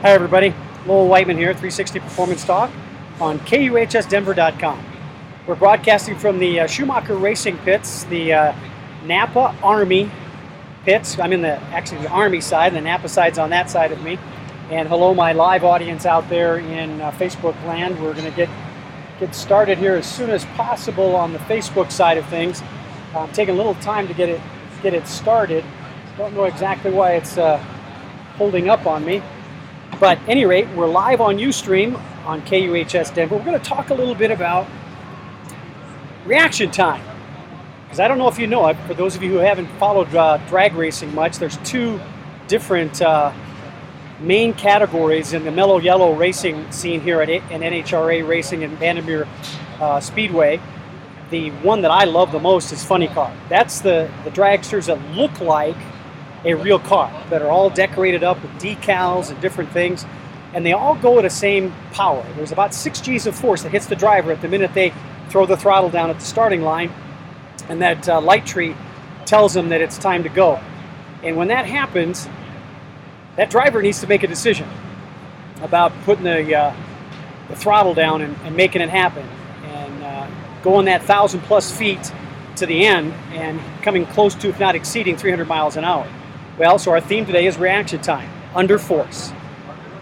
Hi everybody, Lowell Whiteman here, 360 Performance Talk on KUHSdenver.com. We're broadcasting from the Schumacher Racing pits, the Napa Army pits. I'm in the Army side, and the Napa side's on that side of me. And hello my live audience out there in Facebook land. We're going to get started here as soon as possible on the Facebook side of things. Taking a little time to get it started. Don't know exactly why it's holding up on me. But at any rate, we're live on Ustream on KUHS Denver. We're going to talk a little bit about reaction time. Because I don't know if you know it, for those of you who haven't followed drag racing much, there's two different main categories in the mellow yellow racing scene here at NHRA Racing and Bandimere Speedway. The one that I love the most is funny car. That's the dragsters that look like a real car, that are all decorated up with decals and different things, and they all go at the same power. There's about 6 G's of force that hits the driver at the minute they throw the throttle down at the starting line, and that light tree tells them that it's time to go. And when that happens, that driver needs to make a decision about putting the throttle down and making it happen, and going that 1,000+ feet to the end and coming close to, if not exceeding, 300 miles an hour. Well, so our theme today is reaction time, under force.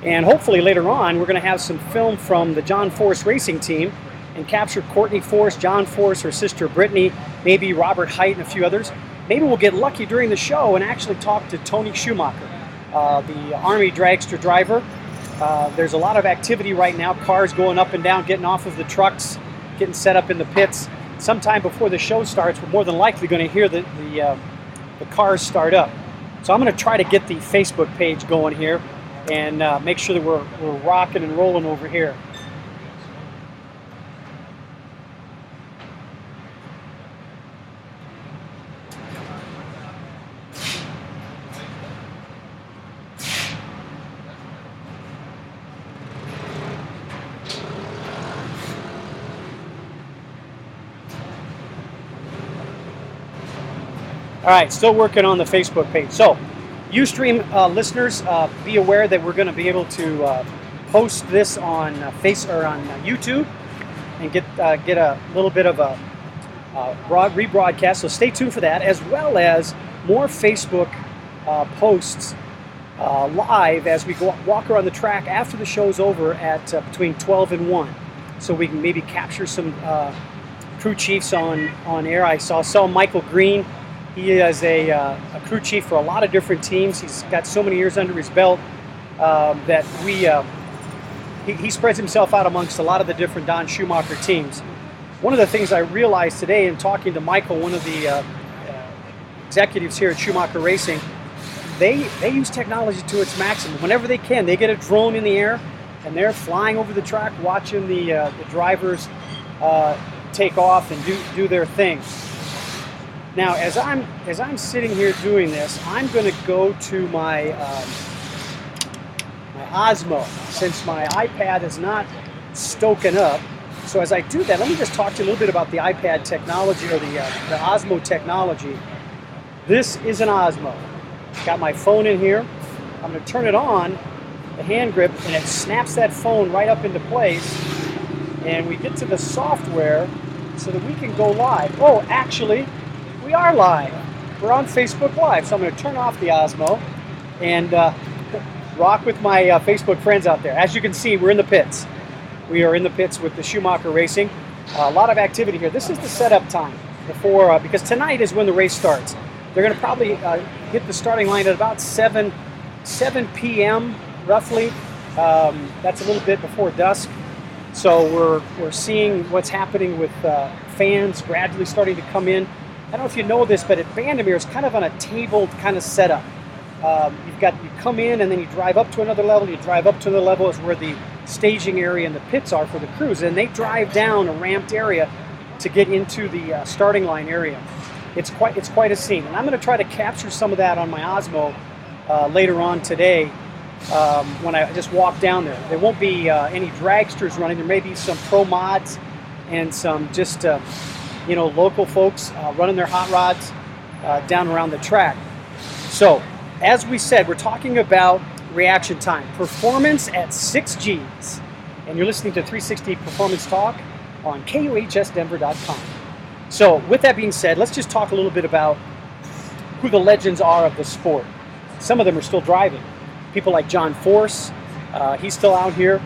And hopefully later on, we're going to have some film from the John Force racing team and capture Courtney Force, John Force, her sister Brittany, maybe Robert Height and a few others. Maybe we'll get lucky during the show and actually talk to Tony Schumacher, the Army dragster driver. There's a lot of activity right now, cars going up and down, getting off of the trucks, getting set up in the pits. Sometime before the show starts, we're more than likely going to hear the cars start up. So I'm going to try to get the Facebook page going here and make sure that we're rocking and rolling over here. All right, still working on the Facebook page. So, Ustream listeners, be aware that we're going to be able to post this on YouTube and get a little bit of a rebroadcast. So stay tuned for that, as well as more Facebook posts live as we walk around the track after the show's over at between 12 and 1. So we can maybe capture some crew chiefs on air. I saw Michael Green. He is a crew chief for a lot of different teams. He's got so many years under his belt that he spreads himself out amongst a lot of the different Don Schumacher teams. One of the things I realized today in talking to Michael, one of the executives here at Schumacher Racing, they use technology to its maximum. Whenever they can, they get a drone in the air and they're flying over the track watching the drivers take off and do their thing. Now, as I'm sitting here doing this, I'm going to go to my Osmo, since my iPad is not stoking up. So as I do that, let me just talk to you a little bit about the iPad technology, or the Osmo technology. This is an Osmo. Got my phone in here. I'm going to turn it on, the hand grip, and it snaps that phone right up into place. And we get to the software so that we can go live. Oh, actually, we are live. We're on Facebook Live, so I'm going to turn off the Osmo and rock with my Facebook friends out there. As you can see, we're in the pits. We are in the pits with the Schumacher Racing. A lot of activity here. This is the setup time before, because tonight is when the race starts. They're going to probably hit the starting line at about 7 p.m. roughly. That's a little bit before dusk. So we're seeing what's happening with fans gradually starting to come in. I don't know if you know this, but at Bandimere, it's kind of on a tabled kind of setup. You come in and then you drive up to another level. You drive up to another level is where the staging area and the pits are for the crews, and they drive down a ramped area to get into the starting line area. It's quite a scene, and I'm going to try to capture some of that on my Osmo later on today when I just walk down there. There won't be any dragsters running. There may be some pro mods and some just local folks running their hot rods down around the track. So, as we said, we're talking about reaction time. Performance at 6 Gs. And you're listening to 360 Performance Talk on KUHSdenver.com. So with that being said, let's just talk a little bit about who the legends are of the sport. Some of them are still driving. People like John Force, he's still out here.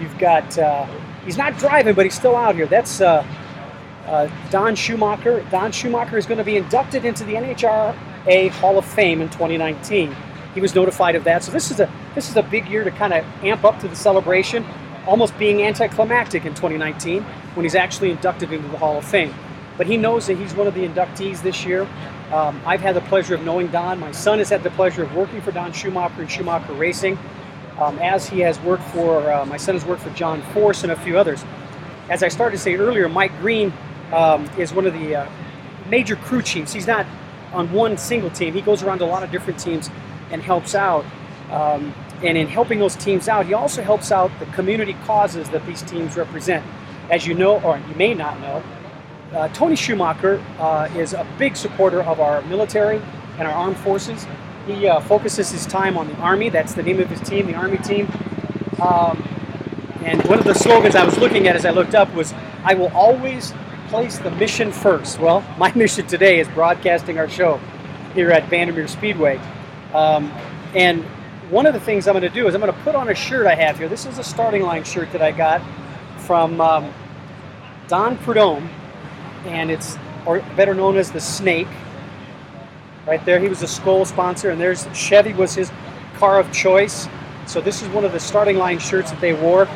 You've got, he's not driving, but he's still out here. That's Don Schumacher. Don Schumacher is going to be inducted into the NHRA Hall of Fame in 2019. He was notified of that. So this is a big year to kind of amp up to the celebration, almost being anticlimactic in 2019 when he's actually inducted into the Hall of Fame. But he knows that he's one of the inductees this year. I've had the pleasure of knowing Don. My son has had the pleasure of working for Don Schumacher and Schumacher Racing, as he has worked for, my son has worked for John Force and a few others. As I started to say earlier, Mike Green is one of the major crew chiefs. He's not on one single team. He goes around to a lot of different teams and helps out. And in helping those teams out, he also helps out the community causes that these teams represent. As you know, or you may not know, Tony Schumacher is a big supporter of our military and our armed forces. He focuses his time on the Army. That's the name of his team, the Army team. And one of the slogans I was looking at as I looked up was, "I will always place the mission first." Well, my mission today is broadcasting our show here at Bandimere Speedway. And one of the things I'm going to do is I'm going to put on a shirt I have here. This is a starting line shirt that I got from Don Prudhomme, and it's better known as the Snake. Right there, he was a Skoal sponsor, and there's Chevy was his car of choice. So this is one of the starting line shirts that they wore.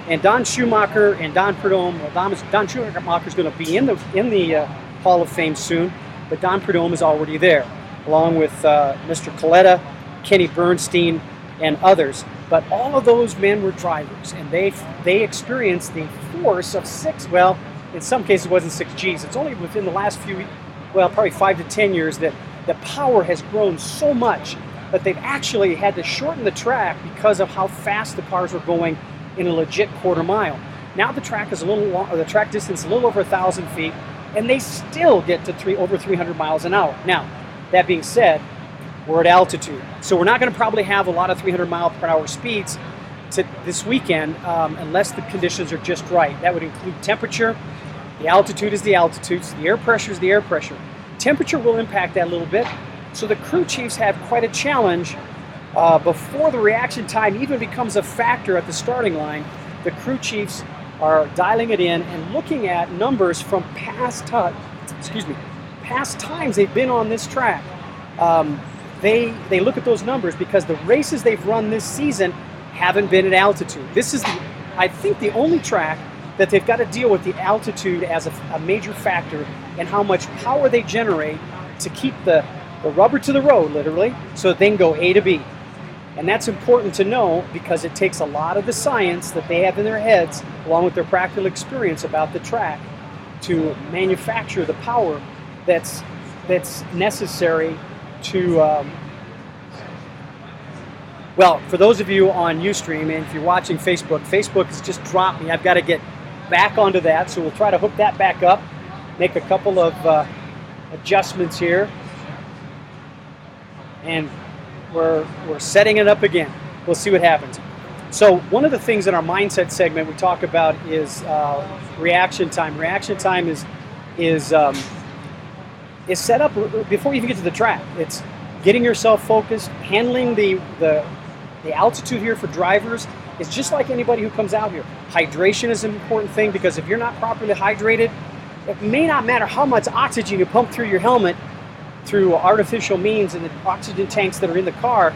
And Don Schumacher and Don Prudhomme, well, Don Schumacher is going to be in the Hall of Fame soon, but Don Prudhomme is already there, along with Mr. Coletta, Kenny Bernstein, and others. But all of those men were drivers, and they experienced the force of six. Well, in some cases, it wasn't 6 Gs. It's only within the last few, well, probably 5 to 10 years that the power has grown so much that they've actually had to shorten the track because of how fast the cars were going in a legit quarter mile. Now the track is a little long, or the track distance a little over 1,000 feet, and they still get to over 300 miles an hour. Now, that being said, we're at altitude, so we're not going to probably have a lot of 300 mile per hour speeds this weekend unless the conditions are just right. That would include temperature. The altitude is the altitude, so the air pressure is the air pressure. Temperature will impact that a little bit, so the crew chiefs have quite a challenge. Before the reaction time even becomes a factor at the starting line, the crew chiefs are dialing it in and looking at numbers from past times they've been on this track. They look at those numbers because the races they've run this season haven't been at altitude. This is, I think, the only track that they've got to deal with the altitude as a major factor and how much power they generate to keep the rubber to the road, literally, so that they can go A to B. And that's important to know because it takes a lot of the science that they have in their heads, along with their practical experience about the track, to manufacture the power that's necessary to, well, for those of you on Ustream, and if you're watching Facebook has just dropped me. I've got to get back onto that, so we'll try to hook that back up, make a couple of adjustments here, and we're setting it up again. We'll see what happens. So one of the things in our mindset segment we talk about is reaction time. Reaction time is set up before you even get to the track. It's getting yourself focused, handling the altitude here for drivers. It's just like anybody who comes out here. Hydration is an important thing because if you're not properly hydrated, it may not matter how much oxygen you pump through your helmet through artificial means and the oxygen tanks that are in the car,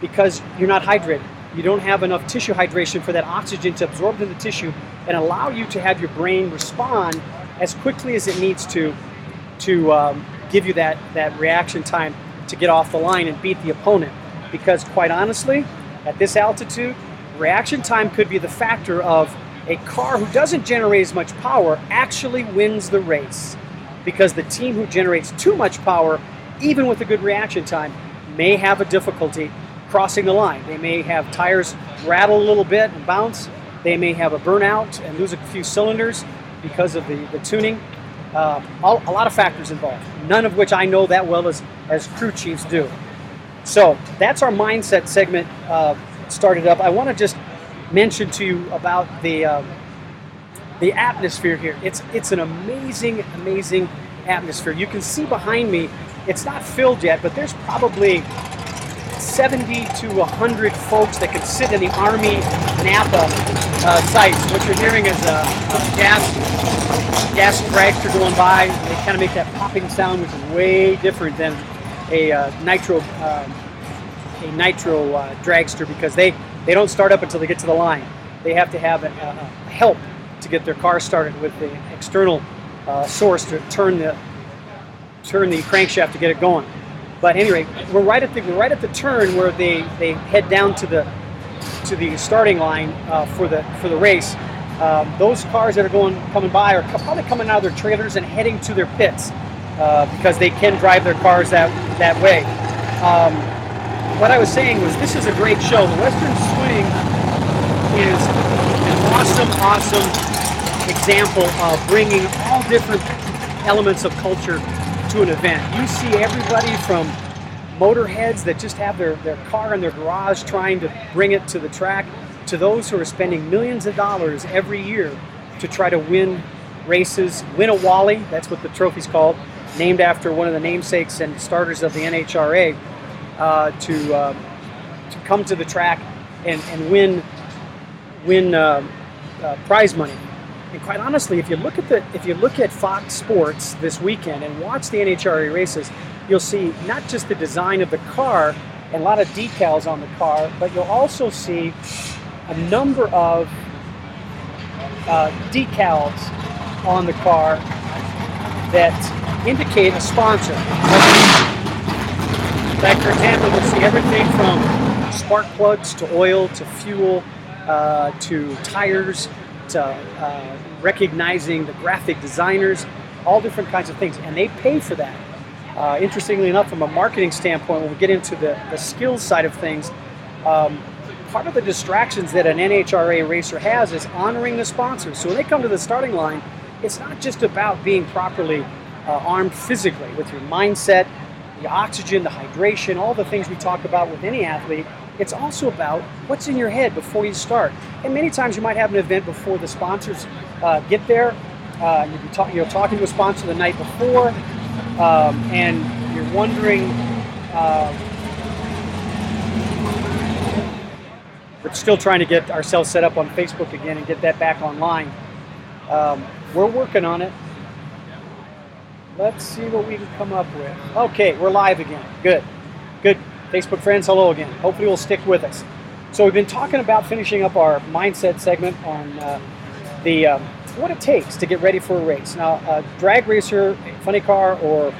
because you're not hydrated. You don't have enough tissue hydration for that oxygen to absorb into the tissue and allow you to have your brain respond as quickly as it needs to give you that reaction time to get off the line and beat the opponent. Because quite honestly, at this altitude, reaction time could be the factor of a car who doesn't generate as much power actually wins the race, because the team who generates too much power, even with a good reaction time, may have a difficulty crossing the line. They may have tires rattle a little bit and bounce. They may have a burnout and lose a few cylinders because of the tuning. A lot of factors involved, none of which I know that well as crew chiefs do. So that's our mindset segment started up. I want to just mention to you about the atmosphere here. It's an amazing, amazing atmosphere. You can see behind me, it's not filled yet, but there's probably 70 to 100 folks that can sit in the Army Napa sites. What you're hearing is a gas dragster going by. They kind of make that popping sound, which is way different than a nitro dragster, because they don't start up until they get to the line. They have to have help to get their car started with the external source to turn the crankshaft to get it going. But anyway, we're right at the turn where they head down to the starting line for the race. Those cars that are coming by are probably coming out of their trailers and heading to their pits because they can drive their cars that way. What I was saying was, this is a great show. The Western Swing is an awesome example of bringing all different elements of culture to an event. You see everybody from motorheads that just have their car in their garage trying to bring it to the track, to those who are spending millions of dollars every year to try to win races, win a Wally, that's what the trophy's called, named after one of the namesakes and starters of the NHRA, to come to the track and win prize money. And quite honestly, if you look at Fox Sports this weekend and watch the NHRA races, you'll see not just the design of the car and a lot of decals on the car, but you'll also see a number of decals on the car that indicate a sponsor. Like, for example, you'll see everything from spark plugs to oil to fuel to tires, to recognizing the graphic designers, all different kinds of things, and they pay for that. Interestingly enough, from a marketing standpoint, when we get into the skills side of things, part of the distractions that an NHRA racer has is honoring the sponsors. So when they come to the starting line, it's not just about being properly armed physically with your mindset, the oxygen, the hydration, all the things we talk about with any athlete. It's also about what's in your head before you start. And many times you might have an event before the sponsors get there. You're talking to a sponsor the night before, and you're wondering, we're still trying to get ourselves set up on Facebook again and get that back online. We're working on it. Let's see what we can come up with. Okay, we're live again. Good. Facebook friends, hello again. Hopefully you'll stick with us. So we've been talking about finishing up our mindset segment on what it takes to get ready for a race. Now, a drag racer, a funny car, or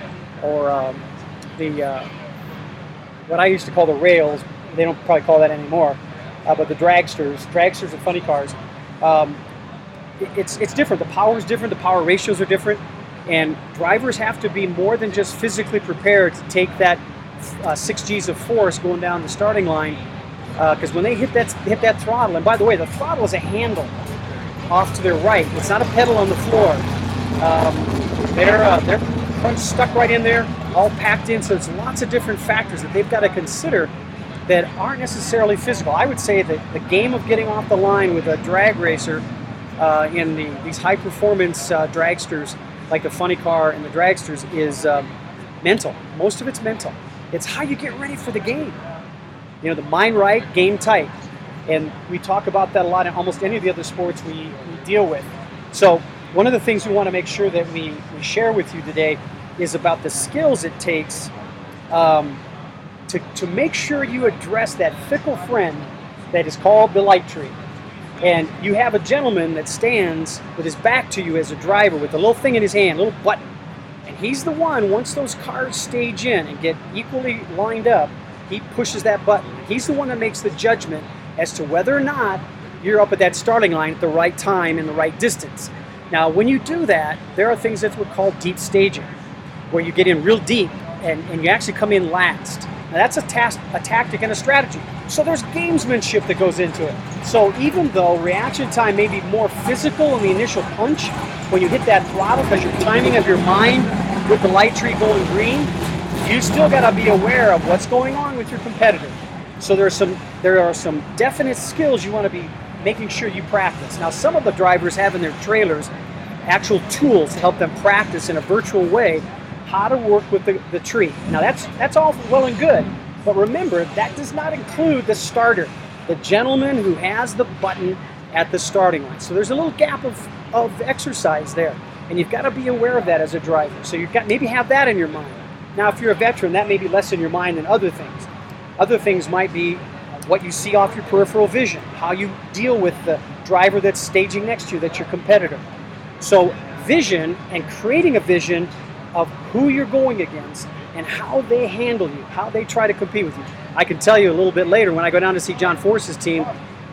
what I used to call the rails, they don't probably call that anymore, but the dragsters and funny cars, it's different. The power is different. The power ratios are different. And drivers have to be more than just physically prepared to take that 6 G's of force going down the starting line, because when they hit that throttle, and by the way, the throttle is a handle off to their right. It's not a pedal on the floor. They're stuck right in there, all packed in. So there's lots of different factors that they've got to consider that aren't necessarily physical. I would say that the game of getting off the line with a drag racer in these high-performance dragsters, like the funny car and the dragsters, is mental. Most of it's mental. It's how you get ready for the game. You know, the mind right, game tight. And we talk about that a lot in almost any of the other sports we deal with. So one of the things we want to make sure that we share with you today is about the skills it takes to make sure you address that fickle friend that is called the light tree. And you have a gentleman that stands with his back to you as a driver with a little thing in his hand, a little button. And he's the one, once those cars stage in and get equally lined up, he pushes that button. He's the one that makes the judgment as to whether or not you're up at that starting line at the right time and the right distance. Now, when you do that, there are things that we call deep staging, where you get in real deep and you actually come in last. Now, that's a tactic and a strategy. So there's gamesmanship that goes into it. So even though reaction time may be more physical in the initial punch, when you hit that throttle, because your timing of your mind with the light tree going green, you still got to be aware of what's going on with your competitor. So there are some definite skills you want to be making sure you practice. Now, some of the drivers have in their trailers actual tools to help them practice in a virtual way how to work with the tree. Now, that's all well and good, but remember, that does not include the starter, the gentleman who has the button at the starting line. So there's a little gap of exercise there, and you've got to be aware of that as a driver. So you've got maybe have that in your mind. Now, if you're a veteran, that may be less in your mind than other things. Other things might be what you see off your peripheral vision, how you deal with the driver that's staging next to you, that's your competitor. So vision and creating a vision of who you're going against and how they handle you, how they try to compete with you. I can tell you a little bit later when I go down to see John Force's team.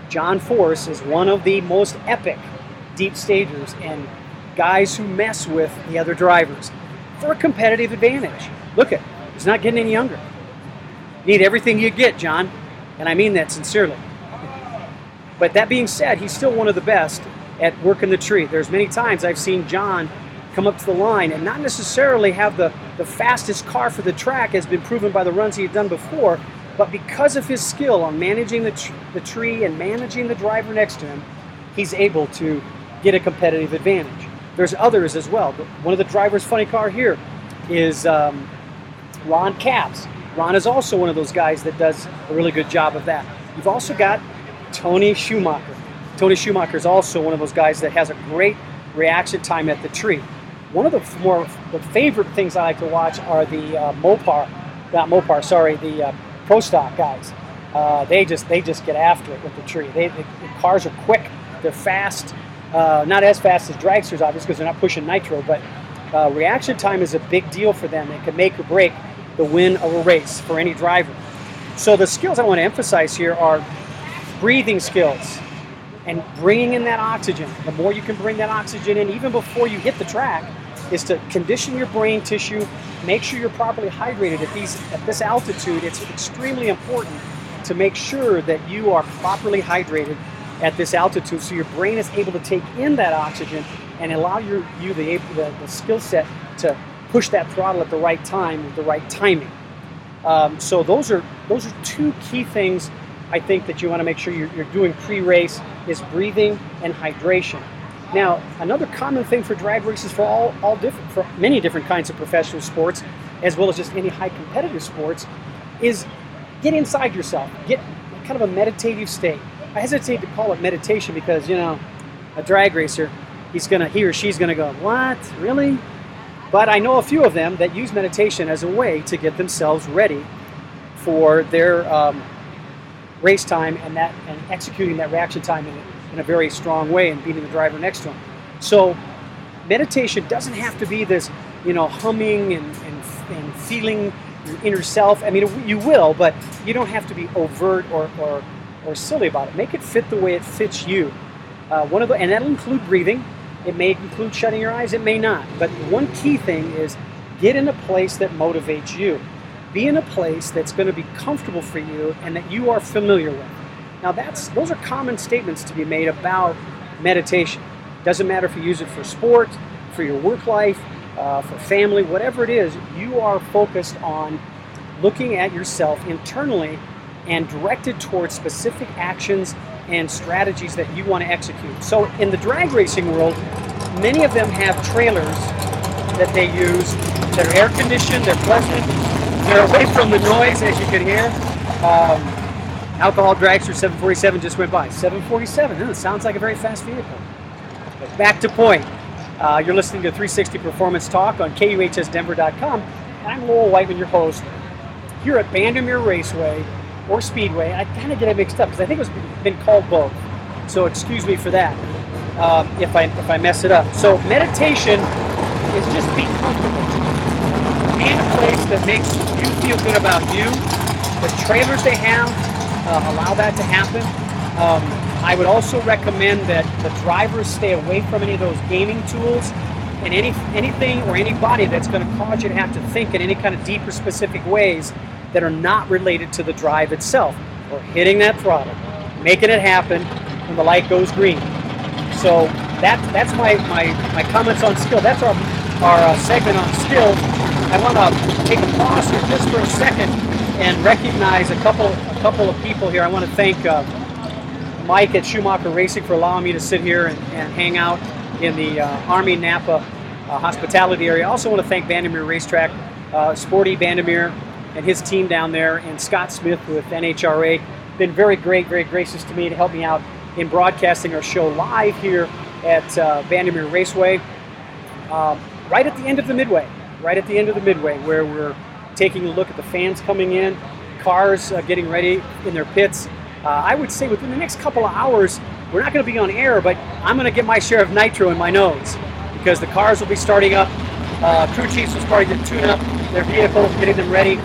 John Force is one of the most epic deep stagers and guys who mess with the other drivers for a competitive advantage. Look at, he's not getting any younger. You need everything you get, John, and I mean that sincerely. But that being said, he's still one of the best at working the tree. There's many times I've seen John come up to the line and not necessarily have the fastest car for the track, has been proven by the runs he had done before, but because of his skill on managing the tree and managing the driver next to him, he's able to get a competitive advantage. There's others as well. One of the drivers' funny car here is Ron Capps. Ron is also one of those guys that does a really good job of that. You've also got Tony Schumacher. Tony Schumacher is also one of those guys that has a great reaction time at the tree. One of the favorite things I like to watch are the the Pro Stock guys. They just get after it with the tree. The cars are quick, they're fast, not as fast as dragsters, obviously, because they're not pushing nitro, but reaction time is a big deal for them. It can make or break the win of a race for any driver. So the skills I want to emphasize here are breathing skills and bringing in that oxygen. The more you can bring that oxygen in, even before you hit the track, is to condition your brain tissue, make sure you're properly hydrated at this altitude. It's extremely important to make sure that you are properly hydrated at this altitude so your brain is able to take in that oxygen and allow the skill set to push that throttle at the right time with the right timing. So those are two key things I think that you want to make sure you're doing pre-race is breathing and hydration. Now, another common thing for drag races for for many different kinds of professional sports, as well as just any high competitive sports, is get inside yourself. Get kind of a meditative state. I hesitate to call it meditation because, a drag racer, he or she's gonna go, what, really? But I know a few of them that use meditation as a way to get themselves ready for their race time and executing that reaction time in a very strong way and beating the driver next to them. So meditation doesn't have to be this, humming and feeling your inner self. I mean, you will, but you don't have to be overt or silly about it. Make it fit the way it fits you. And that'll include breathing. It may include shutting your eyes, it may not. But one key thing is get in a place that motivates you. Be in a place that's going to be comfortable for you and that you are familiar with. Now those are common statements to be made about meditation. Doesn't matter if you use it for sport, for your work life, for family, whatever it is, you are focused on looking at yourself internally and directed towards specific actions and strategies that you want to execute. So in the drag racing world, many of them have trailers that they use that are air conditioned, they're pleasant, they're away from the noise, as you can hear. Alcohol Dragster 747 just went by. 747, it sounds like a very fast vehicle. But back to point. You're listening to 360 Performance Talk on KUHSdenver.com. And I'm Lowell Whiteman, your host, here at Bandimere Raceway, or Speedway. I kind of get it mixed up because I think it's been called both. So excuse me for that if I mess it up. So meditation is just being comfortable. Be in a place that makes you feel good about you. The trailers they have allow that to happen. I would also recommend that the drivers stay away from any of those gaming tools and anything or anybody that's going to cause you to have to think in any kind of deeper specific ways that are not related to the drive itself, or hitting that throttle, making it happen when the light goes green. So that's my comments on skill. That's our segment on skill. I want to take a pause here just for a second and recognize a couple of people here. I want to thank Mike at Schumacher Racing for allowing me to sit here and hang out in the Army Napa hospitality area. I also want to thank Bandimere Racetrack, Sporty Bandimere and his team down there, and Scott Smith with NHRA. Been very great, very gracious to me to help me out in broadcasting our show live here at Bandimere Raceway, right at the end of the midway. Right at the end of the midway, where we're taking a look at the fans coming in, cars getting ready in their pits. I would say within the next couple of hours, we're not going to be on air, but I'm going to get my share of nitro in my nose, because the cars will be starting up. Crew chiefs will start to tune up their vehicles, getting them ready.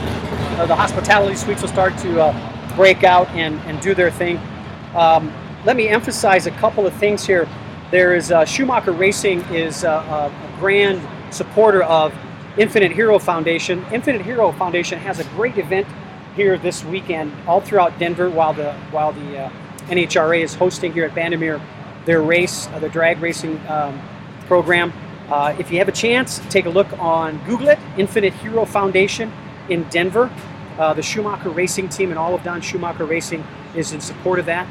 The hospitality suites will start to break out and do their thing. Let me emphasize a couple of things here. There is Schumacher Racing is a grand supporter of Infinite Hero Foundation. Infinite Hero Foundation has a great event here this weekend, all throughout Denver, while the NHRA is hosting here at Bandimere their race, their drag racing program. If you have a chance, take a look on Google it, Infinite Hero Foundation in Denver. The Schumacher Racing team and all of Don Schumacher Racing is in support of that.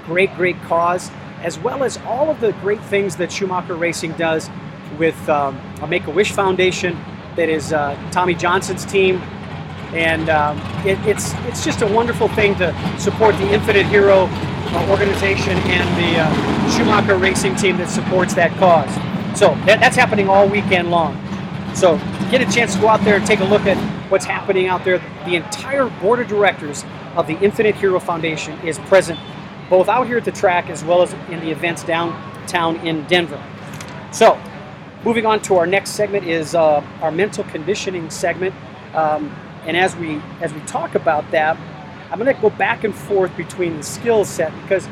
Great cause, as well as all of the great things that Schumacher Racing does with a Make-A-Wish Foundation that is Tommy Johnson's team, and it's just a wonderful thing to support the Infinite Hero organization and the Schumacher Racing team that supports that cause. So that's happening all weekend long. So get a chance to go out there and take a look at what's happening out there. The entire board of directors of the Infinite Hero Foundation is present, both out here at the track as well as in the events downtown in Denver. So moving on to our next segment is our mental conditioning segment, and as we talk about that, I'm going to go back and forth between the skill set, because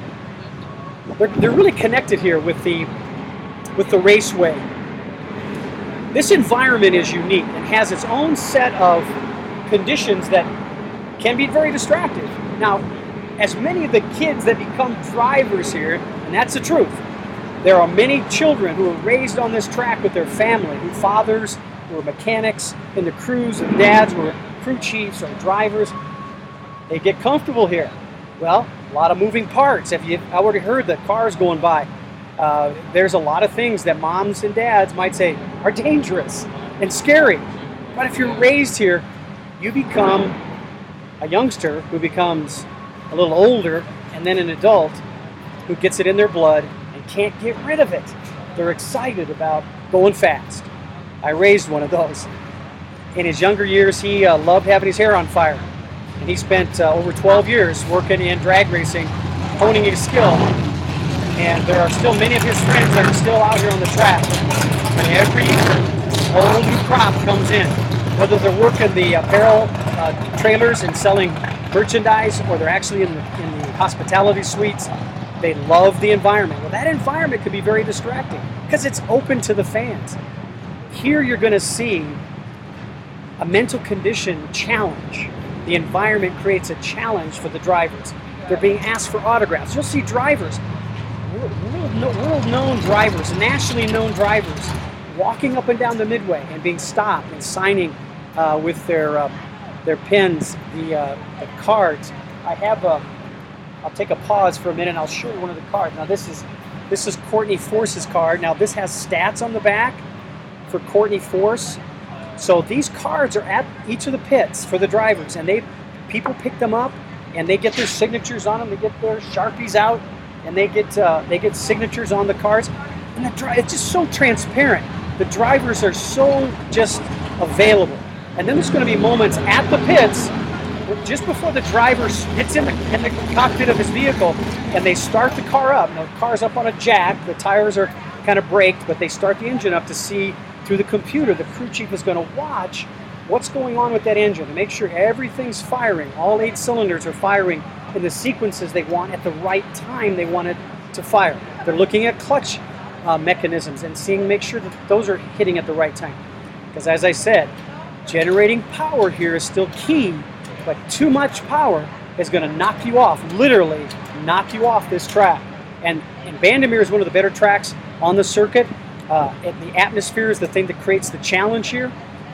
they're really connected here with the raceway. This environment is unique and has its own set of conditions that can be very distracting. Now, as many of the kids that become drivers here, and that's the truth, there are many children who are raised on this track with their family, who fathers were mechanics, and the crews and dads were crew chiefs or drivers. They get comfortable here. Well, a lot of moving parts. If you've already heard the cars going by, there's a lot of things that moms and dads might say are dangerous and scary. But if you're raised here, you become a youngster who becomes a little older, and then an adult who gets it in their blood can't get rid of it. They're excited about going fast. I raised one of those. In his younger years, he loved having his hair on fire. And he spent over 12 years working in drag racing, honing his skill. And there are still many of his friends that are still out here on the track. And every year, a whole new crop comes in. Whether they're working the apparel trailers and selling merchandise, or they're actually in the hospitality suites, they love the environment. Well, that environment could be very distracting because it's open to the fans. Here you're going to see a mental condition challenge. The environment creates a challenge for the drivers. They're being asked for autographs. You'll see drivers, world-known drivers, nationally known drivers, walking up and down the midway and being stopped and signing with their pens, the cards. I'll take a pause for a minute and I'll show you one of the cards. Now this is Courtney Force's card. Now this has stats on the back for Courtney Force. So these cards are at each of the pits for the drivers, and people pick them up and they get their signatures on them. They get their Sharpies out and they get signatures on the cards. And it's just so transparent. The drivers are so just available. And then there's going to be moments at the pits just before the driver gets in the cockpit of his vehicle and they start the car up. Now, the car's up on a jack, the tires are kind of braked, but they start the engine up to see through the computer. The crew chief is going to watch what's going on with that engine to make sure everything's firing. All 8 cylinders are firing in the sequences they want at the right time they want it to fire. They're looking at clutch mechanisms and make sure that those are hitting at the right time. Because as I said, generating power here is still key. But too much power is going to knock you off, literally knock you off this track. And Bandimere is one of the better tracks on the circuit. The atmosphere is the thing that creates the challenge here.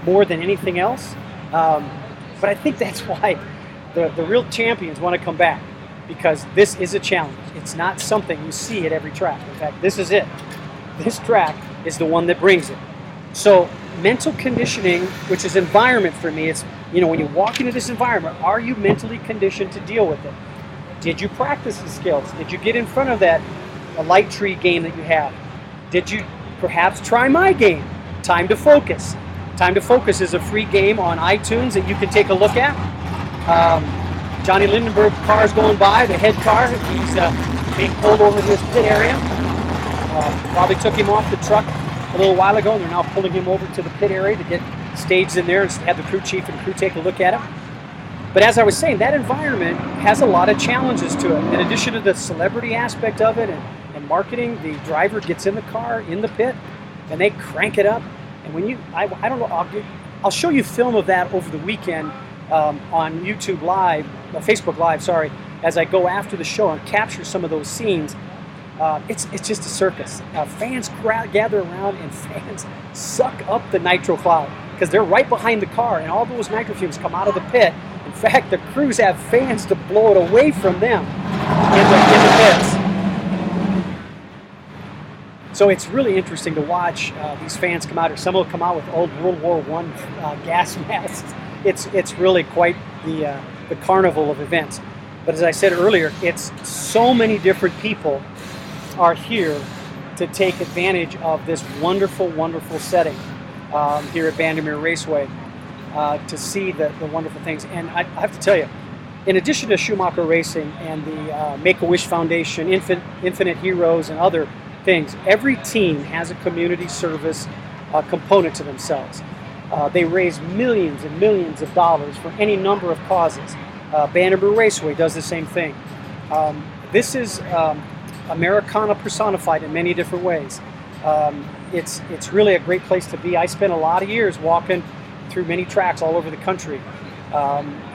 more than anything else. But I think that's why the real champions want to come back, because this is a challenge. It's not something you see at every track. In fact, this is it. This track is the one that brings it. So mental conditioning, which is environment for me, it's, when you walk into this environment, are you mentally conditioned to deal with it? Did you practice the skills? Did you get in front of that light tree game that you have? Did you perhaps try my game, Time to Focus? Time to Focus is a free game on iTunes that you can take a look at. Johnny Lindenberg car's going by, the head car. He's being pulled over to this pit area. Probably took him off the truck a little while ago, and they're now pulling him over to the pit area to get staged in there and have the crew chief and crew take a look at him. But as I was saying, that environment has a lot of challenges to it. In addition to the celebrity aspect of it and marketing, the driver gets in the car, in the pit, and they crank it up. And when I don't know, I'll show you film of that over the weekend on YouTube Live, Facebook Live, sorry, as I go after the show and capture some of those scenes. It's just a circus. Fans gather around, and fans suck up the nitro cloud because they're right behind the car, and all those nitro fumes come out of the pit. In fact, the crews have fans to blow it away from them in the pits. So it's really interesting to watch these fans come out, or some will come out with old World War I gas masks. It's really quite the carnival of events. But as I said earlier, it's so many different people are here to take advantage of this wonderful, wonderful setting here at Bandimere Raceway to see the wonderful things. And I have to tell you, in addition to Schumacher Racing and the Make-A-Wish Foundation, Infinite Heroes, and other things, every team has a community service component to themselves. They raise millions and millions of dollars for any number of causes. Bandimere Raceway does the same thing. This is Americana personified in many different ways. It's really a great place to be. I spent a lot of years walking through many tracks all over the country,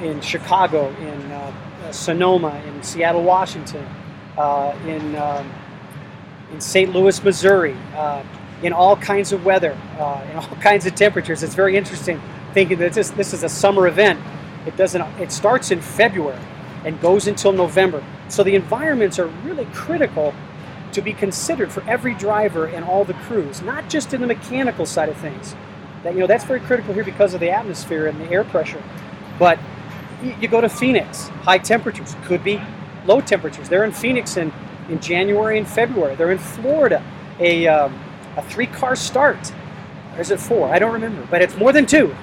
in Chicago, in Sonoma, in Seattle, Washington, in St. Louis, Missouri, in all kinds of weather, in all kinds of temperatures. It's very interesting thinking that this is a summer event. It starts in February and goes until November. So the environments are really critical to be considered for every driver and all the crews, not just in the mechanical side of things. That's very critical here because of the atmosphere and the air pressure. But you go to Phoenix, high temperatures, could be low temperatures. They're in Phoenix in January and February. They're in Florida, a 3-car start. Or is it 4? I don't remember, but it's more than 2.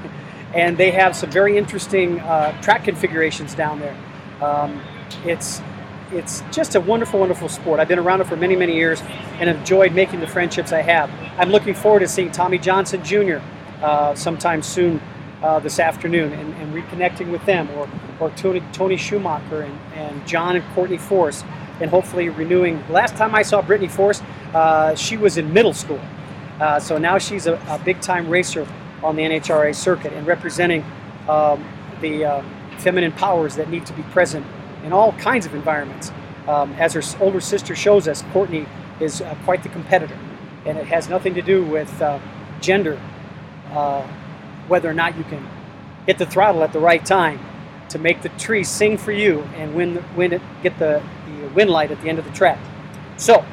And they have some very interesting track configurations down there. It's just a wonderful, wonderful sport. I've been around it for many, many years and enjoyed making the friendships I have. I'm looking forward to seeing Tommy Johnson Jr. Sometime soon this afternoon and reconnecting with them, or Tony Schumacher and John and Courtney Force, and hopefully renewing. Last time I saw Brittany Force, she was in middle school. So now she's a big-time racer on the NHRA circuit and representing the feminine powers that need to be present in all kinds of environments. As her older sister shows us, Courtney is quite the competitor, and it has nothing to do with gender, whether or not you can hit the throttle at the right time to make the tree sing for you and get the win light at the end of the track. So,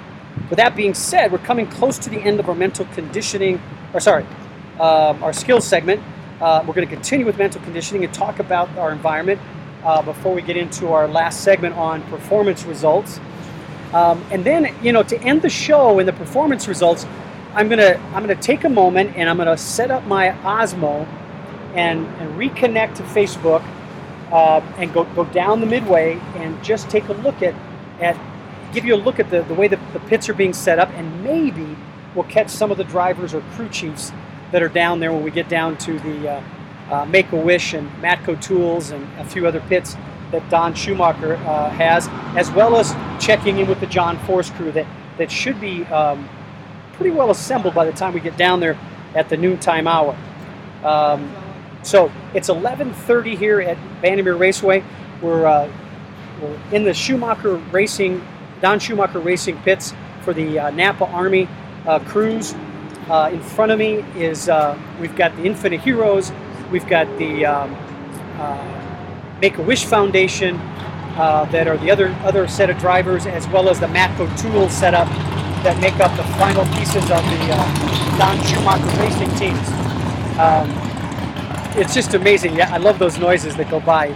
with that being said, we're coming close to the end of our mental conditioning, our skills segment. We're going to continue with mental conditioning and talk about our environment before we get into our last segment on performance results. And then, to end the show in the performance results, I'm gonna take a moment and I'm gonna set up my Osmo and reconnect to Facebook and go down the midway and just take a look give you a look at the way the pits are being set up, and maybe we'll catch some of the drivers or crew chiefs that are down there when we get down to the Make-A-Wish and Matco Tools and a few other pits that Don Schumacher has, as well as checking in with the John Force crew that should be pretty well assembled by the time we get down there at the noontime hour. So it's 11:30 here at Bandimere Raceway. We're in the Don Schumacher Racing pits for the Napa Army crews. In front of me is we've got the Infinite Heroes, we've got the Make-A-Wish Foundation that are the other set of drivers, as well as the Matco Tool setup that make up the final pieces of the Don Schumacher racing teams. It's just amazing. Yeah, I love those noises that go by.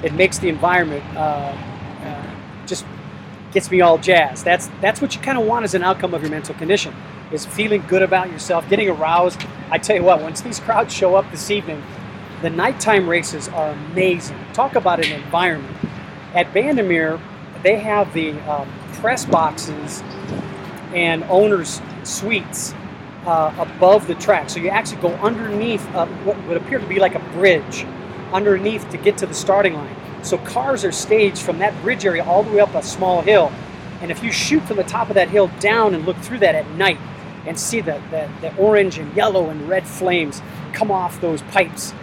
It makes the environment just gets me all jazzed. That's what you kind of want as an outcome of your mental condition, is feeling good about yourself, getting aroused. I tell you what, once these crowds show up this evening, the nighttime races are amazing. Talk about an environment. At Bandimere, they have the press boxes and owners' suites above the track. So you actually go underneath what would appear to be like a bridge underneath to get to the starting line. So cars are staged from that bridge area all the way up a small hill. And if you shoot from the top of that hill down and look through that at night and see the orange and yellow and red flames come off those pipes,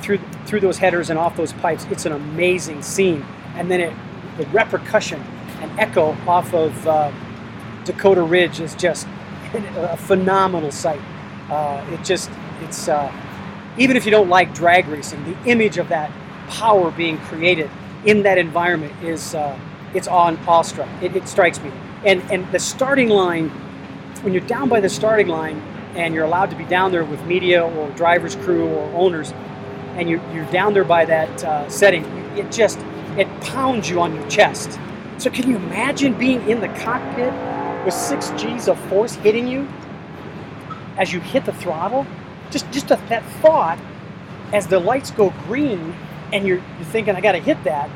through those headers and off those pipes, it's an amazing scene. And then the repercussion and echo off of Dakota Ridge is just a phenomenal sight. It's even if you don't like drag racing, the image of that power being created in that environment is it's awestruck. It strikes me. And the starting line, when you're down by the starting line and you're allowed to be down there with media or driver's crew or owners, and you're down there by that setting, it pounds you on your chest. So can you imagine being in the cockpit with 6 G's of force hitting you as you hit the throttle? Just that thought, as the lights go green and you're thinking, I got to hit that.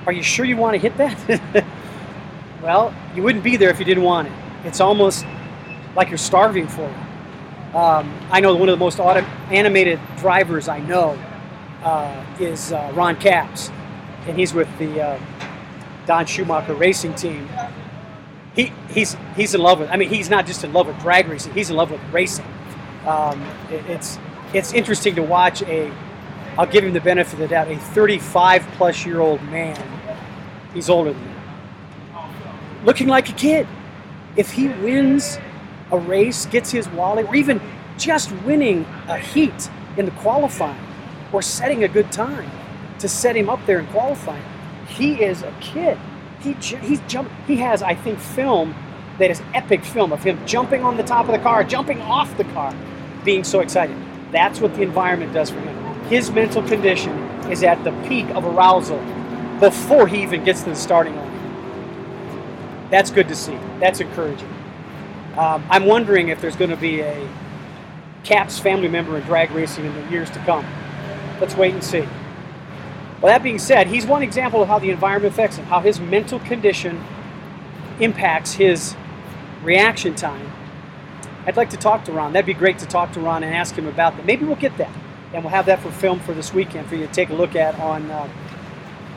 Are you sure you want to hit that? Well, you wouldn't be there if you didn't want it. It's almost like you're starving for it. I know one of the most animated drivers I know is Ron Capps, and he's with the Don Schumacher racing team. He's in love with. I mean, he's not just in love with drag racing. He's in love with racing. It's interesting to watch I'll give him the benefit of the doubt, a 35-plus-year-old man. He's older than me, looking like a kid. If he wins a race, gets his wallet, or even just winning a heat in the qualifying, or setting a good time to set him up there in qualifying, he is a kid. He has, I think, film that is epic film of him jumping on the top of the car, jumping off the car, being so excited. That's what the environment does for him. His mental condition is at the peak of arousal before he even gets to the starting line. That's good to see. That's encouraging. I'm wondering if there's going to be a Capps family member in drag racing in the years to come. Let's wait and see. Well, that being said, he's one example of how the environment affects him, how his mental condition impacts his reaction time. I'd like to talk to Ron. That'd be great to talk to Ron and ask him about that. Maybe we'll get that, and we'll have that for film for this weekend for you to take a look at on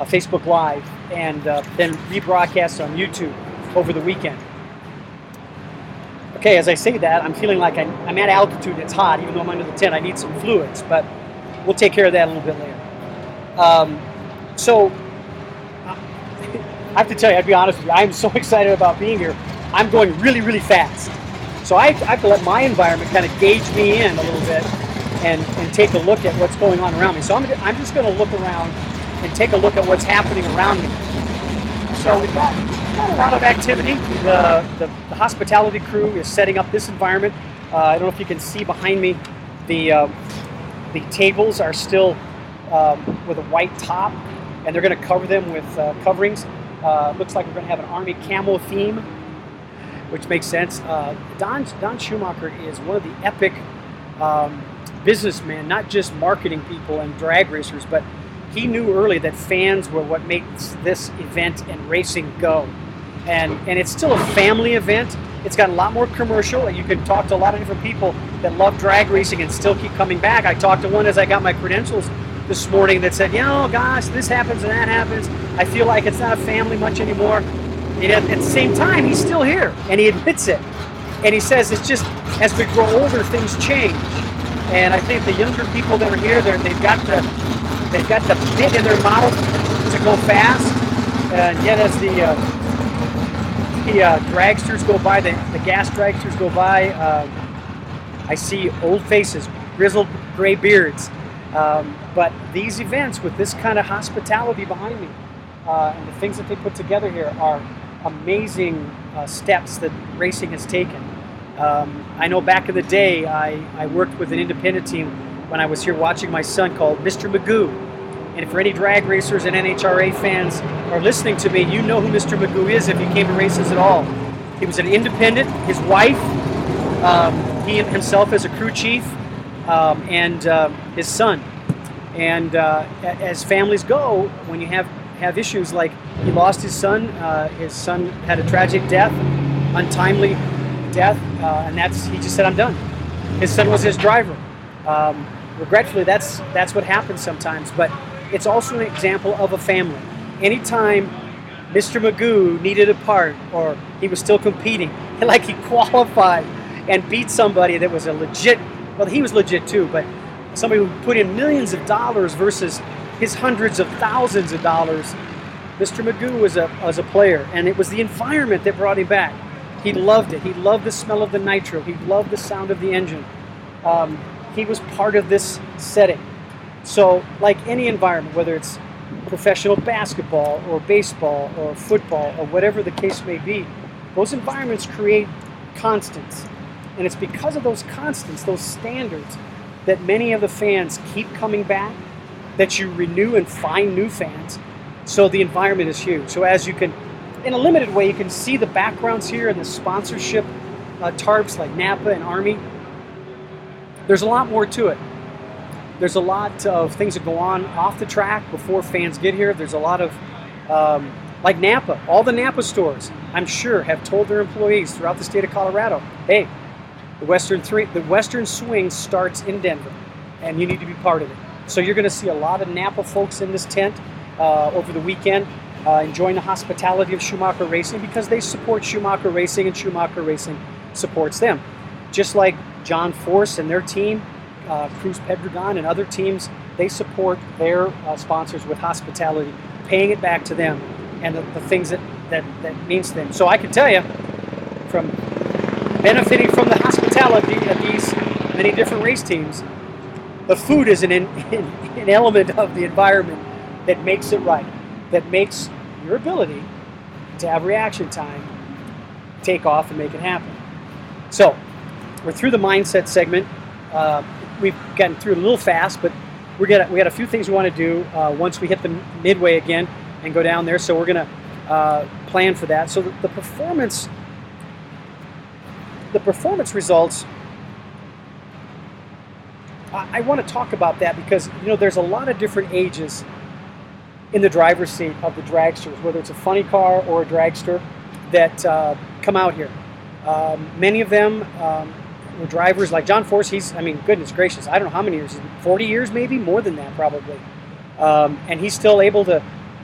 Facebook Live, and then rebroadcast on YouTube over the weekend. Okay, as I say that, I'm feeling like I'm at altitude. It's hot, even though I'm under the tent. I need some fluids, but we'll take care of that a little bit later. So I have to tell you, I'll be honest with you, I'm so excited about being here. I'm going really, really fast. So I have to let my environment kind of gauge me in a little bit and take a look at what's going on around me. So I'm just going to look around and take a look at what's happening around me. So we've got a lot of activity. The hospitality crew is setting up this environment. I don't know if you can see behind me, the tables are still with a white top, and they're going to cover them with coverings. Looks like we're going to have an Army camo theme, which makes sense. Don Schumacher is one of the epic businessmen, not just marketing people and drag racers, but he knew early that fans were what makes this event and racing go. And it's still a family event. It's got a lot more commercial, and you can talk to a lot of different people that love drag racing and still keep coming back. I talked to one as I got my credentials this morning that said, gosh, this happens and that happens. I feel like it's not a family much anymore. And at the same time, he's still here, and he admits it. And he says it's just, as we grow older, things change. And I think the younger people that are here, they've got the bit in their mouth to go fast. And yet as the dragsters go by, the gas dragsters go by, I see old faces, grizzled gray beards. But these events with this kind of hospitality behind me and the things that they put together here are amazing steps that racing has taken. I know back in the day I worked with an independent team when I was here watching my son called Mr. Magoo. And for any drag racers and NHRA fans are listening to me, you know who Mr. Magoo is if you came to races at all. He was an independent, his wife, he himself as a crew chief, and his son. And as families go, when you have issues like he lost his son had a tragic death, untimely death, and he just said, I'm done. His son was his driver. Regretfully, that's what happens sometimes, but it's also an example of a family. Anytime Mr. Magoo needed a part or he was still competing, like he qualified and beat somebody that was a legit, well, he was legit too, but somebody who put in millions of dollars versus his hundreds of thousands of dollars, Mr. Magoo was a player, and it was the environment that brought him back. He loved it. He loved the smell of the nitro. He loved the sound of the engine. He was part of this setting. So like any environment, whether it's professional basketball or baseball or football or whatever the case may be, those environments create constants. And it's because of those constants, those standards, that many of the fans keep coming back, that you renew and find new fans. So the environment is huge. So as you can, in a limited way, you can see the backgrounds here and the sponsorship tarps like Napa and Army. There's a lot more to it. There's a lot of things that go on off the track before fans get here. There's a lot of, like Napa, all the Napa stores, I'm sure, have told their employees throughout the state of Colorado, hey, the Western Swing starts in Denver, and you need to be part of it. So you're going to see a lot of Napa folks in this tent over the weekend, enjoying the hospitality of Schumacher Racing because they support Schumacher Racing and Schumacher Racing supports them. Just like John Force and their team, Cruz Pedregon and other teams, they support their sponsors with hospitality, paying it back to them and the things that means to them. So I can tell you, from benefiting from the hospitality of these many different race teams, the food is an element of the environment that makes it right, that makes your ability to have reaction time take off and make it happen. So we're through the mindset segment. We've gotten through it a little fast, but we got a few things we want to do once we hit the midway again and go down there. So we're going to plan for that. So the performance results, I want to talk about that because there's a lot of different ages in the driver's seat of the dragsters, whether it's a funny car or a dragster that come out here. Many of them were drivers like John Force. Goodness gracious, I don't know how many years, 40 years maybe, more than that probably. And he's still able to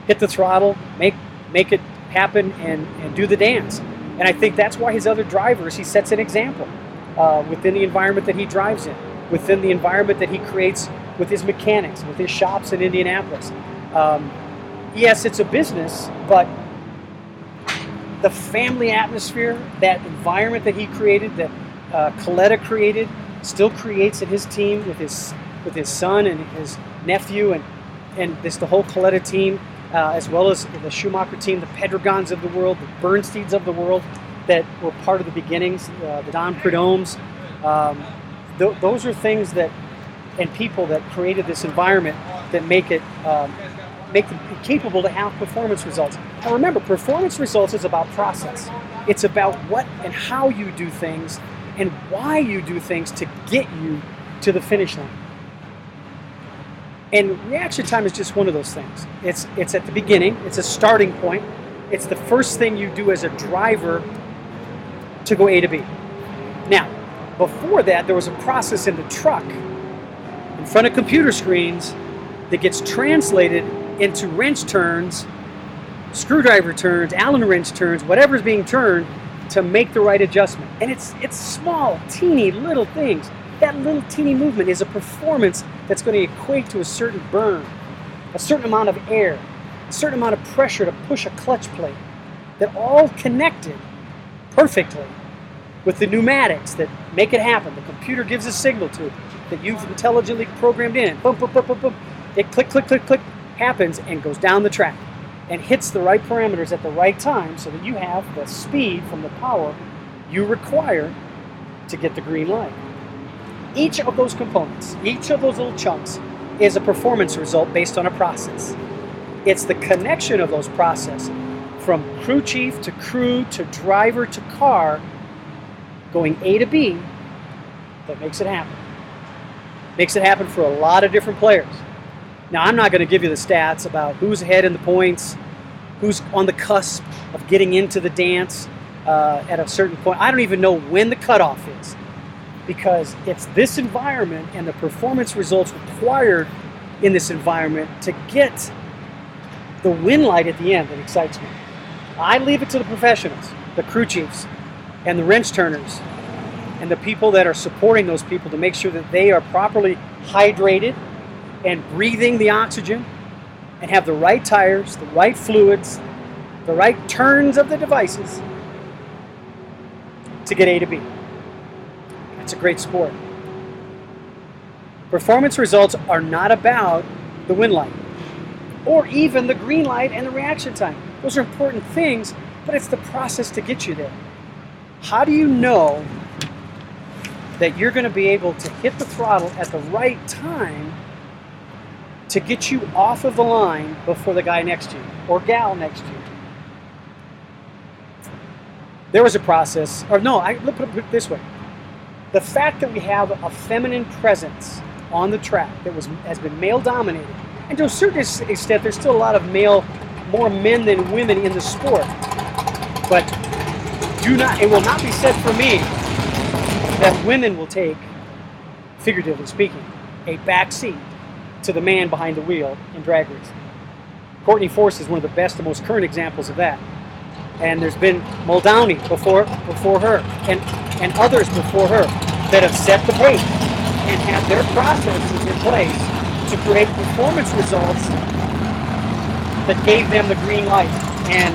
hit the throttle, make it happen and do the dance. And I think that's why his other drivers, he sets an example within the environment that he drives in, within the environment that he creates with his mechanics, with his shops in Indianapolis. Yes, it's a business, but the family atmosphere, that environment that he created, that Coletta created, still creates in his team with his son and his nephew and the whole Coletta team, as well as the Schumacher team, the Pedregons of the world, the Bernsteins of the world that were part of the beginnings, the Don Prudhommes. Those are things and people that created this environment that make them capable to have performance results. Now remember, performance results is about process. It's about what and how you do things and why you do things to get you to the finish line. And reaction time is just one of those things. It's at the beginning, it's a starting point. It's the first thing you do as a driver to go A to B. Now, before that, there was a process in the truck in front of computer screens that gets translated into wrench turns, screwdriver turns, Allen wrench turns, whatever's being turned to make the right adjustment. And it's small, teeny little things. That little teeny movement is a performance that's going to equate to a certain burn, a certain amount of air, a certain amount of pressure to push a clutch plate, that all connected perfectly with the pneumatics that make it happen. The computer gives a signal to that you've intelligently programmed in. Boom, boom, boom, boom, boom. It click, click, click, click, happens and goes down the track and hits the right parameters at the right time so that you have the speed from the power you require to get the green light. Each of those components, each of those little chunks, is a performance result based on a process. It's the connection of those processes from crew chief to crew to driver to car going A to B that makes it happen. Makes it happen for a lot of different players. Now, I'm not going to give you the stats about who's ahead in the points, who's on the cusp of getting into the dance at a certain point. I don't even know when the cutoff is, because it's this environment and the performance results required in this environment to get the win light at the end that excites me. I leave it to the professionals, the crew chiefs, and the wrench turners, and the people that are supporting those people to make sure that they are properly hydrated and breathing the oxygen and have the right tires, the right fluids, the right turns of the devices to get A to B. It's a great sport. Performance results are not about the win light or even the green light and the reaction time. Those are important things, but it's the process to get you there. How do you know that you're going to be able to hit the throttle at the right time to get you off of the line before the guy next to you or gal next to you? There was a process, or no, let me put it this way. The fact that we have a feminine presence on the track that has been male dominated, and to a certain extent there's still a lot of more men than women in the sport, but it will not be said for me that women will take, figuratively speaking, a back seat to the man behind the wheel in drag racing. Courtney Force is one of the best and most current examples of that. And there's been Muldowney before her, and others before her that have set the pace and have their processes in place to create performance results that gave them the green light and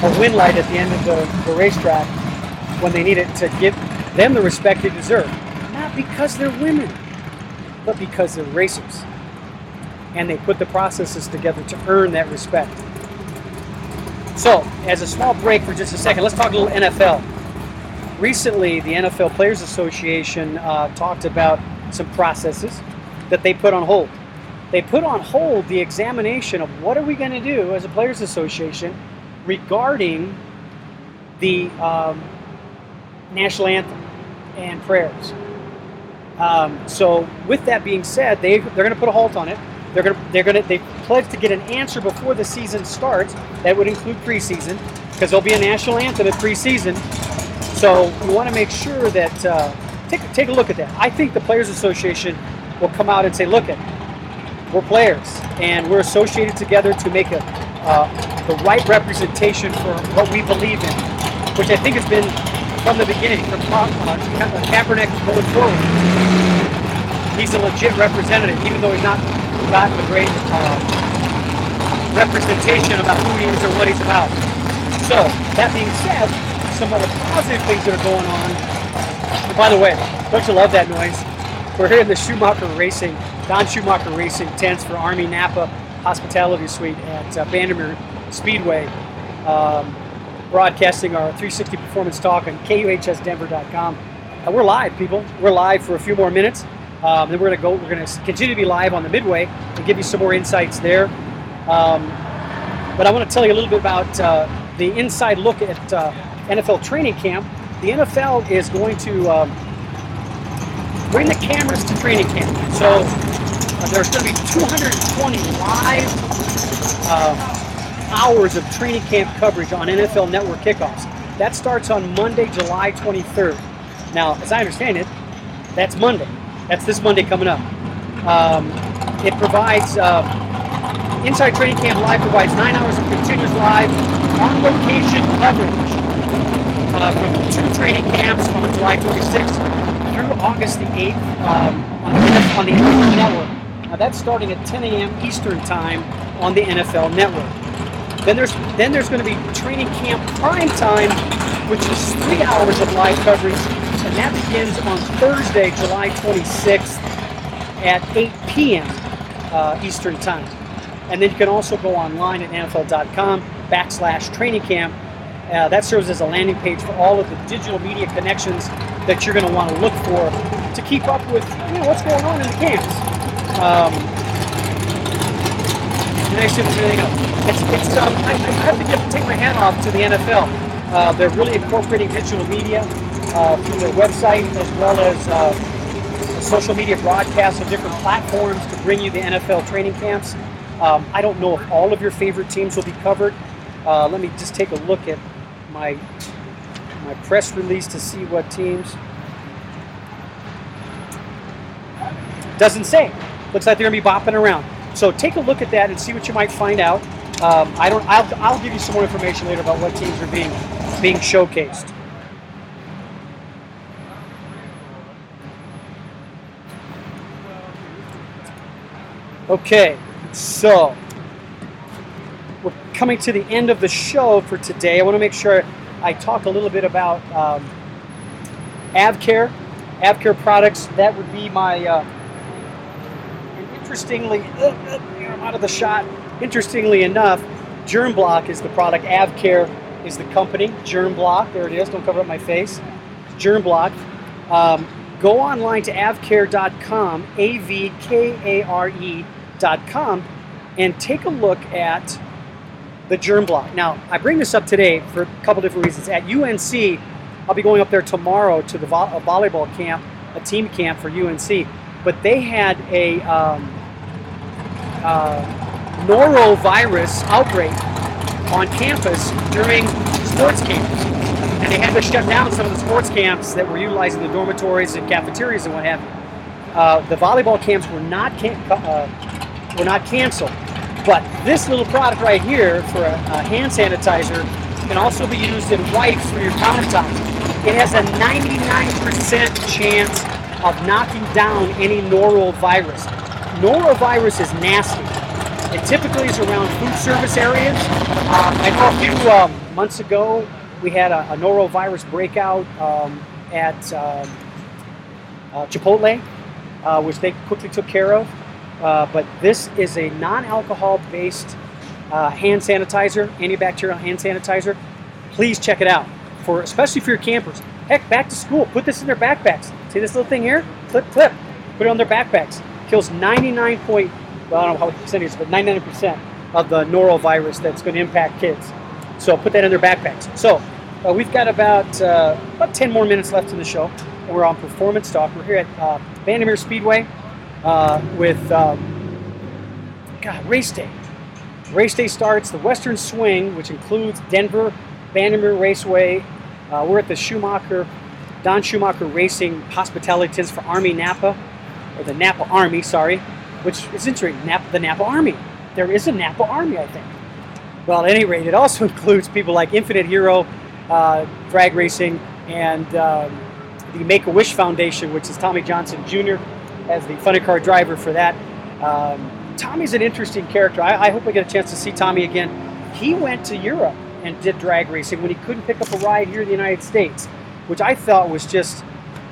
a win light at the end of the racetrack when they need it to give them the respect they deserve. Not because they're women, but because they're racers. And they put the processes together to earn that respect. So, as a small break for just a second, let's talk a little NFL. Recently, the NFL Players Association talked about some processes that they put on hold. They put on hold the examination of what are we going to do as a Players Association regarding the national anthem and prayers. So, with that being said, they're going to put a halt on it. They pledged to get an answer before the season starts. That would include preseason, because there'll be a national anthem at preseason. So we want to make sure that take a look at that. I think the Players Association will come out and say, "Look, we're players, and we're associated together to make the right representation for what we believe in," which I think has been from the beginning, from Kaepernick going forward. He's a legit representative, even though he's not gotten a great representation about who he is or what he's about. So, that being said, some other positive things that are going on. And by the way, don't you love that noise? We're here in the Don Schumacher Racing tents for Army Napa Hospitality Suite at Bandimere Speedway, broadcasting our 360 Performance Talk on KUHSdenver.com. We're live, people. We're live for a few more minutes. Then we're going to continue to be live on the Midway and give you some more insights there. But I want to tell you a little bit about the inside look at NFL training camp. The NFL is going to bring the cameras to training camp. So there's going to be 220 live hours of training camp coverage on NFL Network kickoffs. That starts on Monday, July 23rd. Now, as I understand it, that's Monday. That's this Monday coming up. It provides, Inside Training Camp Live provides 9 hours of continuous live, on-location coverage from 2 training camps on July 26th through August the 8th on the NFL Network. Now that's starting at 10 a.m. Eastern Time on the NFL Network. Then there's going to be training camp prime time which is 3 hours of live coverage, and that begins on Thursday, July 26th at 8 p.m. Eastern Time. And then you can also go online at NFL.com/training camp. That serves as a landing page for all of the digital media connections that you're going to want to look for to keep up with what's going on in the camps. Nice and everything else. I have to take my hat off to the NFL. They're really incorporating digital media through their website as well as social media broadcasts of different platforms to bring you the NFL training camps. I don't know if all of your favorite teams will be covered. Let me just take a look at my press release to see what teams. Doesn't say. Looks like they're going to be bopping around. So take a look at that and see what you might find out. I'll give you some more information later about what teams are being showcased. Okay, so we're coming to the end of the show for today. I want to make sure I talk a little bit about AvCare products. That would be my interestingly, I'm out of the shot. Interestingly enough, GermBlock is the product. AvCare is the company. GermBlock, there it is. Don't cover up my face. GermBlock. Go online to avcare.com, avkare.com, and take a look at the GermBlock. Now, I bring this up today for a couple different reasons. At UNC, I'll be going up there tomorrow to the volleyball camp, a team camp for UNC. But they had a norovirus outbreak on campus during sports camps. And they had to shut down some of the sports camps that were utilizing the dormitories and cafeterias and what have you. The volleyball camps were not canceled. But this little product right here for a hand sanitizer can also be used in wipes for your countertops. It has a 99% chance of knocking down any norovirus. Norovirus is nasty. It typically is around food service areas. I know a few months ago we had a norovirus breakout at Chipotle, which they quickly took care of. But this is a non-alcohol-based hand sanitizer, antibacterial hand sanitizer. Please check it out, especially for your campers. Heck, back to school, put this in their backpacks. See this little thing here? Clip. Put it on their backpacks. Kills 99 point, well, I don't know how percentage it is, but 99% of the norovirus that's going to impact kids. So put that in their backpacks. So we've got about 10 more minutes left in the show, and we're on Performance Talk. We're here at Bandimere Speedway with race day. Race day starts the Western Swing, which includes Denver, Bandimere Raceway. We're at the Don Schumacher Racing Hospitality Tents for Army Napa, or the Napa Army, sorry, which is interesting, the Napa Army. There is a Napa Army, I think. Well, at any rate, it also includes people like Infinite Hero Drag Racing and the Make-A-Wish Foundation, which is Tommy Johnson Jr. as the funny car driver for that. Tommy's an interesting character. I hope I get a chance to see Tommy again. He went to Europe and did drag racing when he couldn't pick up a ride here in the United States, which I thought was just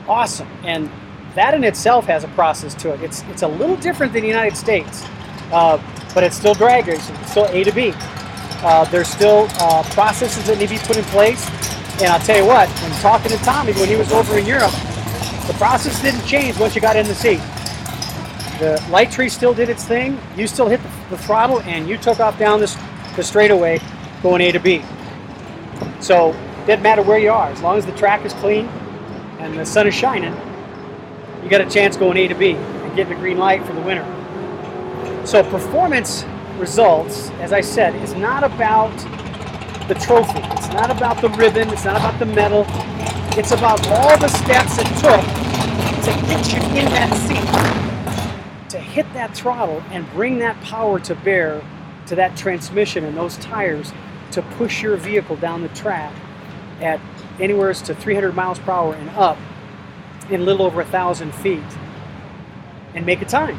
awesome. And that in itself has a process to it. It's a little different than the United States, but it's still drag racing. It's still A to B. There's still processes that need to be put in place. And I'll tell you what, when talking to Tommy when he was over in Europe, the process didn't change once you got in the seat. The light tree still did its thing. You still hit the throttle, and you took off down the straightaway going A to B. So it doesn't matter where you are. As long as the track is clean and the sun is shining, you got a chance going A to B and getting a green light for the winner. So performance results, as I said, is not about the trophy. It's not about the ribbon. It's not about the medal. It's about all the steps it took to get you in that seat, to hit that throttle and bring that power to bear to that transmission and those tires to push your vehicle down the track at anywhere to 300 miles per hour and up in a little over 1,000 feet and make a time.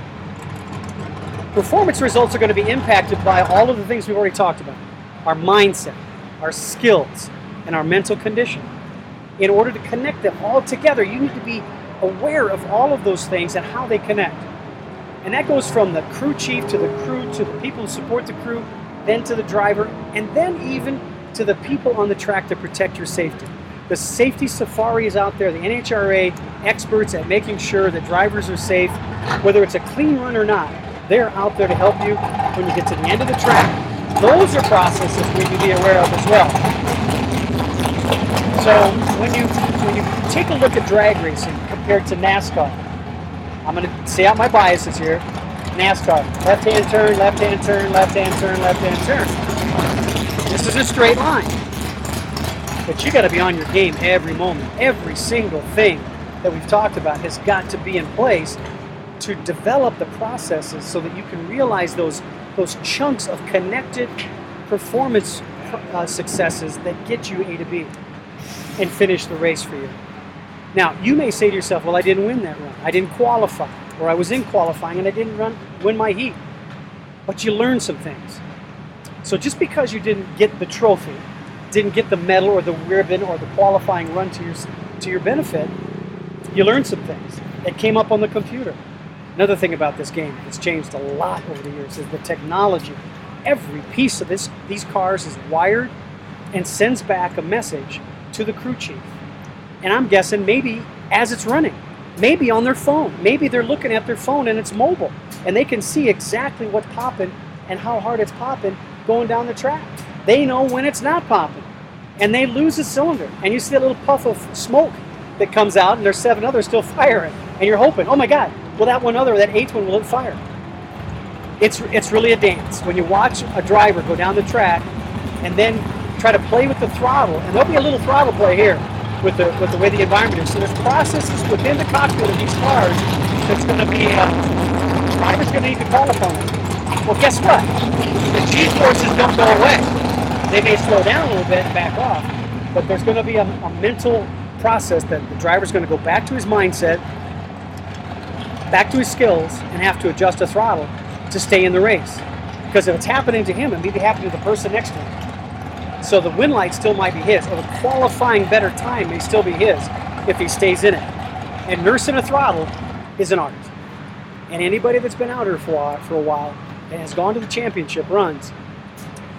Performance results are going to be impacted by all of the things we've already talked about. Our mindset, our skills, and our mental condition. In order to connect them all together, you need to be aware of all of those things and how they connect. And that goes from the crew chief to the crew, to the people who support the crew, then to the driver, and then even to the people on the track to protect your safety. The safety safari is out there, the NHRA experts at making sure that drivers are safe, whether it's a clean run or not. They're out there to help you when you get to the end of the track. Those are processes we need to be aware of as well. So when you take a look at drag racing compared to NASCAR, I'm going to say out my biases here. NASCAR, left-hand turn, left-hand turn, left-hand turn, left-hand turn. This is a straight line. But you got to be on your game every moment. Every single thing that we've talked about has got to be in place to develop the processes so that you can realize those chunks of connected performance successes that get you A to B and finish the race for you. Now, you may say to yourself, well, I didn't win that run. I didn't qualify, or I was in qualifying and I didn't win my heat. But you learned some things. So just because you didn't get the trophy, didn't get the medal or the ribbon or the qualifying run to your benefit, you learned some things that came up on the computer. Another thing about this game that's changed a lot over the years is the technology. Every piece of these cars is wired and sends back a message to the crew chief. And I'm guessing maybe as it's running, maybe on their phone, maybe they're looking at their phone and it's mobile and they can see exactly what's popping and how hard it's popping going down the track. They know when it's not popping and they lose a cylinder and you see that little puff of smoke that comes out and there's 7 others still firing and you're hoping, oh my God, well that one other, that 8th one will it fire? It's really a dance. When you watch a driver go down the track and then try to play with the throttle, and there'll be a little throttle play here with the way the environment is. So there's processes within the cockpit of these cars that's going to be, the driver's going to need to call upon it. Well, guess what? The G-forces don't go away. They may slow down a little bit and back off, but there's going to be a mental process that the driver's going to go back to his mindset, back to his skills, and have to adjust the throttle to stay in the race. Because if it's happening to him, it may be happening to the person next to him. So the win light still might be his, or the qualifying better time may still be his if he stays in it. And nursing a throttle is an art. And anybody that's been out here for a while and has gone to the championship runs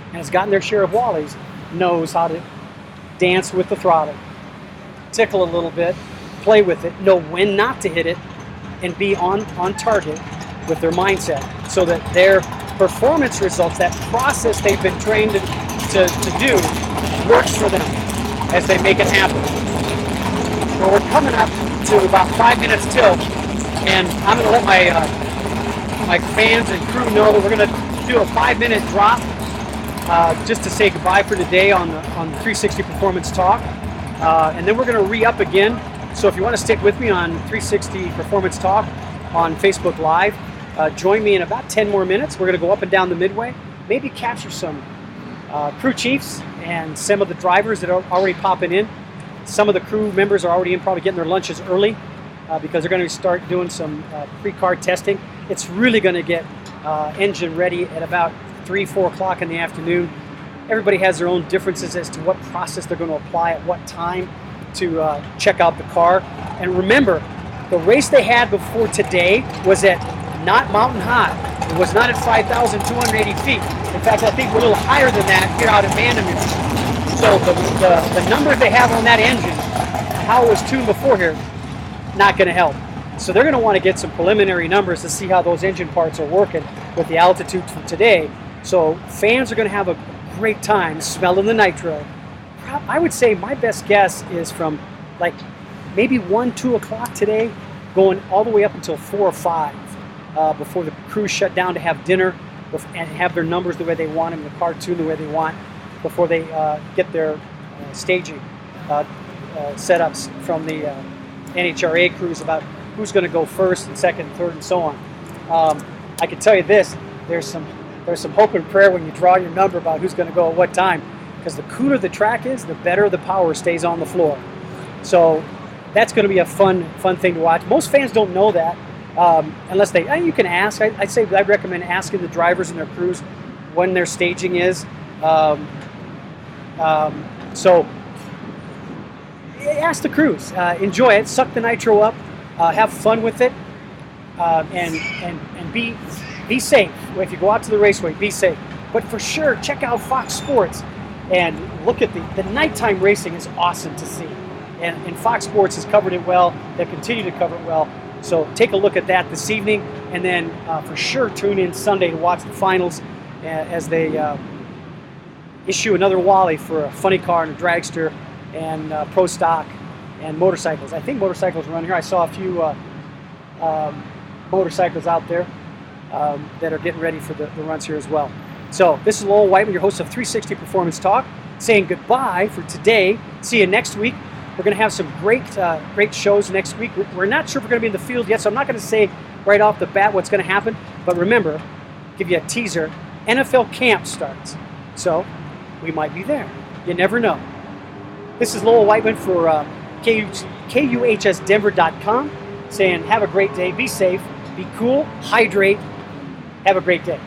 and has gotten their share of Wallies knows how to dance with the throttle, tickle a little bit, play with it, know when not to hit it, and be on target with their mindset so that their performance results, that process they've been trained to do, works for them as they make it happen. Well, we're coming up to about 5 minutes till, and I'm going to let my fans and crew know that we're going to do a 5-minute drop just to say goodbye for today on the 360 Performance Talk, and then we're going to re-up again. So if you want to stick with me on 360 Performance Talk on Facebook Live, join me in about 10 more minutes. We're going to go up and down the midway, maybe capture some crew chiefs and some of the drivers that are already popping in. Some of the crew members are already in, probably getting their lunches early because they're going to start doing some pre-car testing. It's really going to get engine ready at about 3-4 o'clock in the afternoon. Everybody has their own differences as to what process they're going to apply at what time to check out the car. And remember, the race they had before today was at not mountain high. It was not at 5,280 feet. In fact, I think we're a little higher than that here out at Bandimere. So the numbers they have on that engine, how it was tuned before here, not going to help. So they're going to want to get some preliminary numbers to see how those engine parts are working with the altitude from today. So fans are going to have a great time smelling the nitro. I would say my best guess is from like maybe 1-2 o'clock today, going all the way up until 4 or 5 before the crews shut down to have dinner and have their numbers the way they want them, the car tuned the way they want, before they get their staging setups from the NHRA crews about who's going to go first and second and third and so on. I can tell you this, there's some hope and prayer when you draw your number about who's going to go at what time, because the cooler the track is, the better the power stays on the floor. So that's going to be a fun thing to watch. Most fans don't know that unless you can ask. I'd recommend asking the drivers and their crews when their staging is. So ask the crews. Enjoy it. Suck the nitro up. Have fun with it. And be safe. If you go out to the raceway, be safe. But for sure, check out Fox Sports and look at the nighttime racing is awesome to see. And Fox Sports has covered it well. They continue to cover it well. So take a look at that this evening, and then for sure tune in Sunday to watch the finals as they issue another Wally for a funny car and a dragster and pro stock and motorcycles. I think motorcycles run here. I saw a few motorcycles out there that are getting ready for the runs here as well. So this is Lowell Whiteman, your host of 360 Performance Talk, saying goodbye for today. See you next week. We're going to have some great shows next week. We're not sure if we're going to be in the field yet, so I'm not going to say right off the bat what's going to happen. But remember, give you a teaser, NFL camp starts. So we might be there. You never know. This is Lowell Whiteman for KUHSdenver.com saying have a great day, be safe, be cool, hydrate, have a great day.